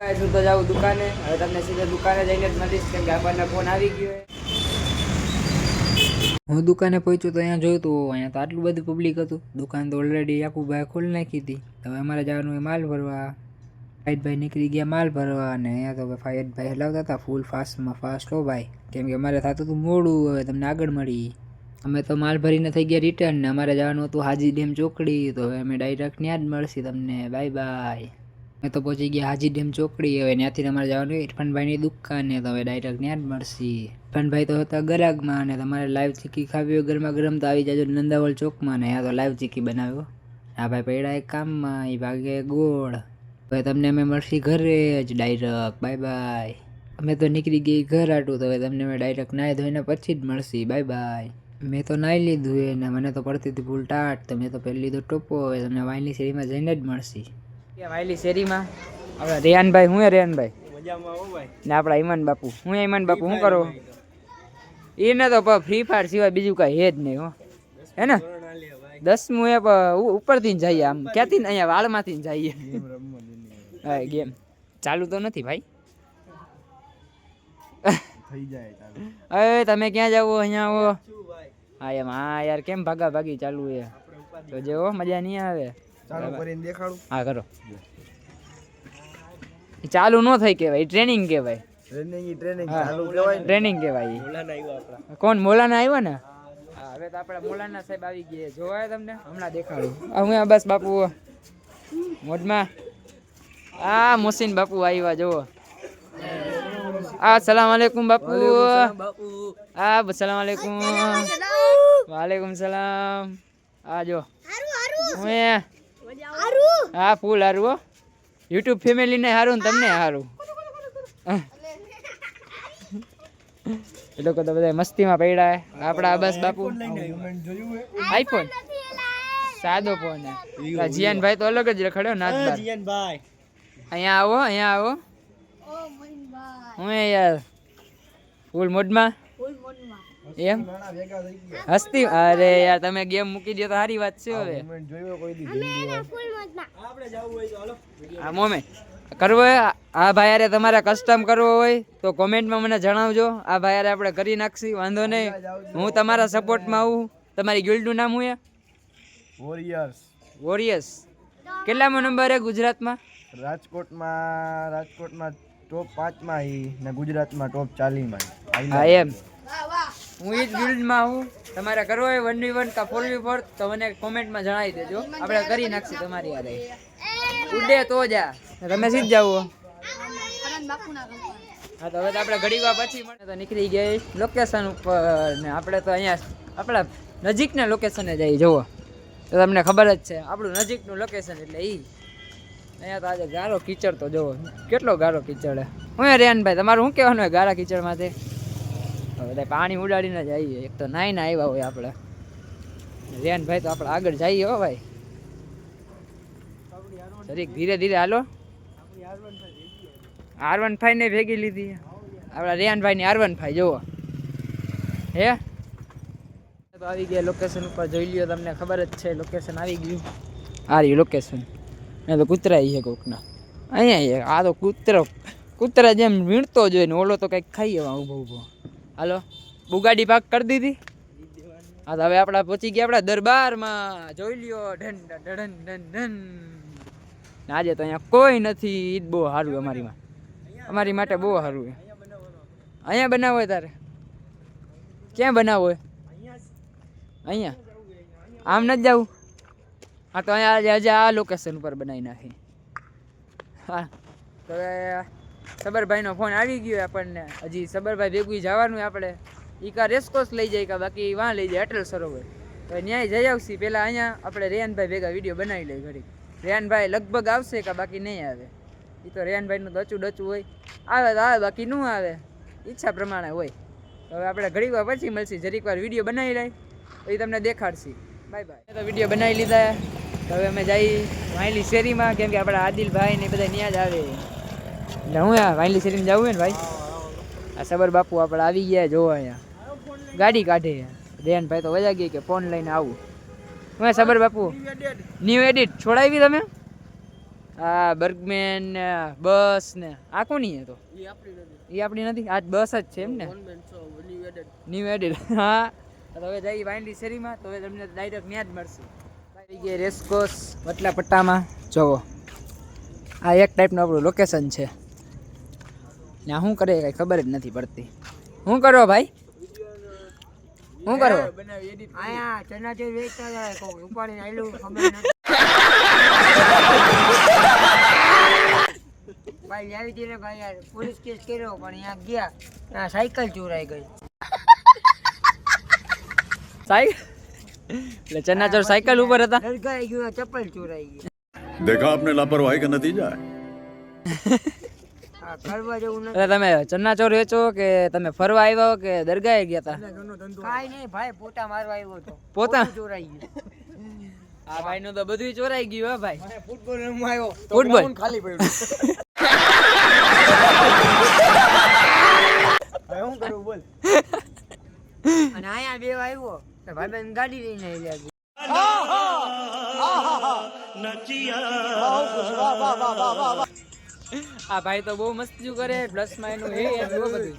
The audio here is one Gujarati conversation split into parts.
હું તો જાઉં દુકાને. હવે તમને સીધા દુકાને જઈને જ મળીશ કેમ કે આપણને ફોન આવી ગયો. હું દુકાને પહોંચ્યો તો અહીંયા જોયું તો અહીંયા તો આટલું બધું પબ્લિક હતું. દુકાન તો ઓલરેડી આખું ભાઈ ખોલી નાખી હતી. હવે અમારે જવાનું માલ ભરવા. ફાયદભાઈ નીકળી ગયા માલ ભરવા અને અહીંયા તો ફાયદભાઈ હલાવતા હતા ફૂલ ફાસ્ટ હો ભાઈ, કેમ કે અમારે થતું હતું મોડું. હવે તમને આગળ મળી. અમે તો માલ ભરીને થઈ ગયા રિટર્ન ને અમારે જવાનું હતું હાજી ડેમ ચોકડી. તો હવે અમે ડાયરેક્ટ ત્યાં જ મળશે તમને. Bye bye. અમે તો પહોંચી ગયા હાજી ડેમ ચોકડી. હવે ત્યાંથી અમારે જવાનું ઇરફાનભાઈની દુકાને. તો હવે ડાયરેક્ટ ત્યાં જ મળશે. ઇરફાનભાઈ તો હતા ગરાગમાં અને તમારે લાઈવ ચીકી ખાવી હોય ગરમા ગરમ તો આવી જાજો નંદાવલ ચોકમાં ને. ત્યાં તો લાઈવ ચીકી બનાવ્યો. આ ભાઈ પડ્યા એક કામમાં એ ભાગે ગોળ. હવે તમને અમે મળશી ઘરે જ ડાયરેક્ટ. Bye bye. અમે તો નીકળી ગઈ ઘર આટું. તો હવે તમને અમે ડાયરેક્ટ નાહી ધોઈને પછી જ મળશી. Bye bye. મેં તો નાહી લીધું એને મને તો પડતી હતી ફૂલ ટાટ. તો મેં તો પહેલી લીધો ટોપો. હવે તમને વાયલી શેરીમાં જઈને જ મળશી. વાયલી શેરીમાં આપણા રેહાનભાઈ. હું રેહાનભાઈ ને આપણા ઈમાન બાપુ. હું ઈમાન બાપુ શું કરો? એને તો ફ્રી ફાયર સિવાય બીજું કાંઈ હે જ નહીં હો. હે ને 10મું એ ઉપરથી જઈએ આમ ક્યાંથી ને અહીંયા વાળમાંથી જઈએ. હા ગેમ ચાલુ તો નથી ભાઈ. હવે તમે ક્યાં જાવ? અહીંયા આવો. હા એમ. હા યાર કેમ ભાગા ભાગી ચાલુ છે તો જેવો મજા નહીં આવે. ચાલુ કરીને દેખાડું. હા કરો. ચાલુ ન થઈ કહેવાય, ટ્રેનિંગ કહેવાય. ટ્રેનિંગ કહેવાય. કોણ મોલાના આવ્યો ને? હા હવે તો આપણા મોલાના સાહેબ આવી ગયા. જોવાય તમને હમણાં દેખાડું. હું બસ બાપુ મોજમાં. આ મોસીન બાપુ આવ્યા જોવો. अस्सलाम वालेकुम बापू. अस्सलाम वालेकुम. वालेकुम सलाम. आजो हाँ फूल हारू हो. यूट्यूब फैमिली ने हारू तमने हारू. એ લોકો તો બધા મસ્તીમાં પડ્યા હે. આપણા બસ બાપુ આઈફોન સાદો ફોન હે. જીયાનભાઈ તો અલગ જ રખડ્યો નાચબાર. જીયાનભાઈ અહીંયા આવો, અહીંયા આવો. હું યાર ફૂલ મોડમાં એમ હસ્તી. અરે યાર તમે ગેમ મૂકી દો તો સારી વાત છે. હવે હા મોમેન્ટ કરવો હોય આ ભાઈ યારે તમારે કસ્ટમ કરવો હોય તો કોમેન્ટમાં મને જણાવજો. આ ભાઈ યારે આપણે કરી નાખશી, વાંધો નહીં. હું તમારા સપોર્ટમાં આવું. તમારી ગિલ્ડનું નામ હું વોરિયર્સ. કેટલામો નંબર હે ગુજરાતમાં? રાજકોટમાં ટોપ 5માં ને ગુજરાતમાં ટોપ 40માં. હા એમ. હું એ જ ગિલ્ડમાં હું. તમારે કરવો હોય 1v1 કા 4v4 તો મને કોમેન્ટમાં જણાવી દેજો. આપણે કરી નાખશી તમારી યારે. ઉડે તો જા રમેશ જ જાવું. હા તો હવે તો આપણે ઘડીવાર પછી મળે તો નીકળી ગઈ લોકેશન ઉપર ને. આપણે તો અહીંયા આપણા નજીકના લોકેશને જઈએ. જુઓ તો તમને ખબર જ છે આપણું નજીકનું લોકેશન એટલે એ. અહીંયા તો આજે ગારો કીચડ તો જુઓ કેટલો ગારો કીચડ હે. હું રેહાનભાઈ તમારું શું કહેવાનું હોય ગારા કીચડમાંથી? બધા પાણી ઉડાડીને જઈએ. એક તો નાઈને આવ્યા હોય આપણે. રેહાનભાઈ તો આપણે આગળ જઈએ હો ભાઈ. જરીક ધીરે ધીરે હાલો. R15 ને ભેગી લીધી આપણા રેહાનભાઈની R15 જુઓ હે. તો આવી ગયા લોકેશન ઉપર. જોઈ લ્યો તમને ખબર જ છે લોકેશન આવી ગયું. આ રહ્યું લોકેશન. એ તો કૂતરા છે કોકના અહીંયા. આ તો કૂતરા જેમ વીણતો જોઈએ ને ઓલો તો કંઈક ખાઈએ ઊભો ઊભો. હાલો બુગાડી પાક કરી દીધી. હા તો હવે આપણા પહોંચી ગયા આપણા દરબારમાં. જોઈ લ્યો ઢન ઢન ઢન ઢન. આજે તો અહીંયા કોઈ નથી. ઈદ બહુ સારું અમારીમાં, અમારી માટે બહુ સારું. અહીંયા બનાવો હોય તારે? ક્યાં બનાવવો હોય? અહીંયા આમ નથી જવું. હા તો અહીંયા આજે આ લોકેશન ઉપર બનાવી નાખી. હા તો હવે સબરભાઈનો ફોન આવી ગયો આપણને. હજી સબરભાઈ ભેગું જવાનું આપણે. એ કા રેસકોર્સ લઈ જાય કા બાકી વાં લઈ જાય અટલ સરોવર. તો ન્યાય જઈ આવશી. પહેલાં અહીંયા આપણે રેહાનભાઈ ભેગા વિડીયો બનાવી લઈએ ઘડી. રેહાનભાઈ લગભગ આવશે કે બાકી નહીં આવે. એ તો રેહાનભાઈનું ડચું હોય. આવે તો આવે બાકી ન આવે. ઈચ્છા પ્રમાણે હોય. તો હવે આપણે ઘડીક વાર પછી મળશી. જરીક વાર વિડીયો બનાવી લઈ તો એ તમને દેખાડશી. Bye bye. તો વિડીયો બનાવી લીધા. તો હવે અમે જઈ વાયલી શેરીમાં કેમ કે આપણા આદિલભાઈ ને બધા ત્યાં જ આવે. એટલે હું વાયલી શેરીમાં જવું ને ભાઈ. આ સબર બાપુ આપણે આવી ગયા. જોવો અહીંયા ગાડી કાઢે. રેહાનભાઈ તો વજા ગઈ કે ફોન લઈને આવું. હું સબર બાપુ ન્યૂ એડિટ છોડાવી તમે? આ બર્ગમેન ને બસ ને આ કોની હે તો એ આપણી નથી આજ બસ જ છે એમ ને ન્યુ એડેડ હા તો હવે જઈ વાઇન્ડી શેરીમાં તો હવે તમને ડાયરેક્ટ ત્યાં જ મળશે આવી ગઈ રેસકોસ વટલા પટ્ટામાં જોવો આ એક ટાઈપનું આપણું લોકેશન છે ત્યાં શું કરે કઈ ખબર જ નથી પડતી શું કરો ભાઈ શું કરો આયા ચનાચોર વેચતા જાય કોક ઉપાડીને આયલું ખબર નથી ભાઈ આવી હતી ને ભાઈ યાર પોલીસ કેસ કર્યો પણ અહીંયા ગયા ત્યાં સાયકલ ચોરાઈ ગઈ એટલે ચન્નાચોર સાયકલ ઉપર હતા દરગાહે ગયો ચપ્પલ ચોરાઈ ગઈ देखा आपने लापरवाही का नतीजा है આ કરવા જેવું નથી એટલે તમે ચન્નાચોર વેચો કે તમે ફરવા આવ્યા હો કે દરગાહે ગયા હતા કાઈ નહીં ભાઈ પોતા મારવા આવ્યો હતો પોતા? પોતું ચોરાઈ ગયું આ ભાઈ નું તો બધું ચોરાઈ ગયું હે ભાઈ ફૂટબોલ રમવા આવ્યો ફૂટબોલ ખાલી પડ્યું હવે શું કરું બોલ અને અહીંયા બે આવ્યો તો ભાઈ બેન ગાડી લઈને આવ્યા આ ભાઈ તો બહુ મસ્તી કરે પ્લસ માં એનું હે જો બધું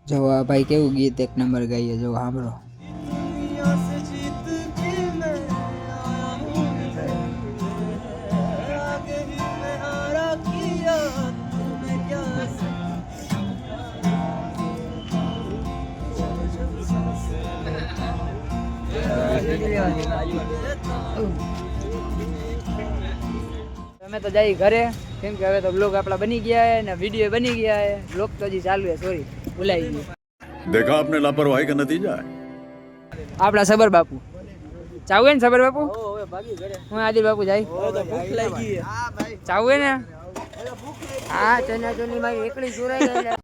જો આ ભાઈ કેવું ગીત એક નંબર ગાઈએ જો સાંભળો અમે તો જઈ ઘરે કેમ કે હવે તો બ્લોગ આપણા બની ગયા હે ને વિડીયો બની ગયા હે બ્લોગ તો હજી ચાલુ હે સોરી ભૂલાઈ ગયું देखा आपने लापरवाही का नतीजा है આપણા સબર બાપુ ચાવું ને સબર બાપુ હું આદિ બાપુ જાય ચાવું ને હા ચનાચોરની મારી એકલી ચોરાઈ ગઈ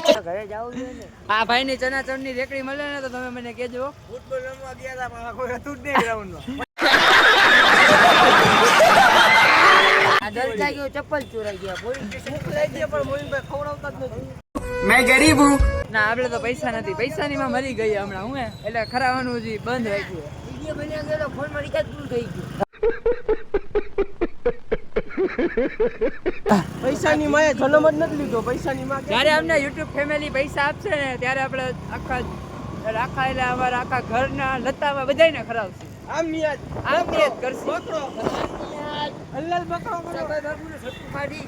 એટલે ઘરે જાવું છે ને આ ભાઈ ની ચનાચોર ની રેકડી મળે ને તો તમે મને કહેજો ફૂટબોલ રમવા ગયા હતા પણ કોઈ હતું જ નહીં ગ્રાઉન્ડમાં આ દરગાહ ગયો ચપ્પલ ચોરાઈ ગયા પોલીસ સ્ટેશન લઈ ગયા પણ મોહિનભાઈ ખવડાવતા જ નથી ના આપણે તો પૈસા નથી પૈસાની માં મરી ગઈ હમણાં હું એટલે ખરાવાનું હજી બંધ રાખ્યું વિડીયો બન્યા ગયો ફોન માં રિચાર્જ પૂરું થઈ ગયું પૈસાની માએ જન્મ જ નથી લીધો પૈસાની માં જ્યારે અમને યુટ્યુબ ફેમિલી પૈસા આપશે ને ત્યારે આપણે આખા એટલે અમારા આખા ઘરના લતામાં બધાને ખરાવશે આમ નિયાજ આમ નિયત કરશે બકરો હલ્લાલ બકરો કરો બાબુને સટકું મારી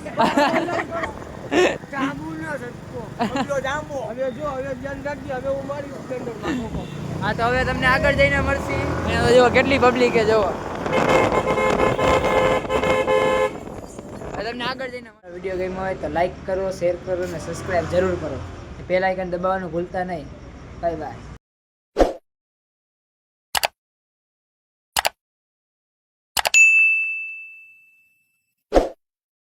જાંબુનો સટકો સમજો જાંબો હવે જો હવે ધ્યાન રાખજે હવે હું મારી સ્ટેન્ડર્ડમાં ખોખો હા તો હવે તમને આગળ જઈને મળશે અને જો કેટલી પબ્લિક છે જોવો તમને આગળ જઈને વિડીયો ગમ્યો હોય તો લાઈક કરો શેર કરો અને સબસ્ક્રાઇબ જરૂર કરો બેલ આઇકન દબાવવાનું ભૂલતા નહીં બાય બાય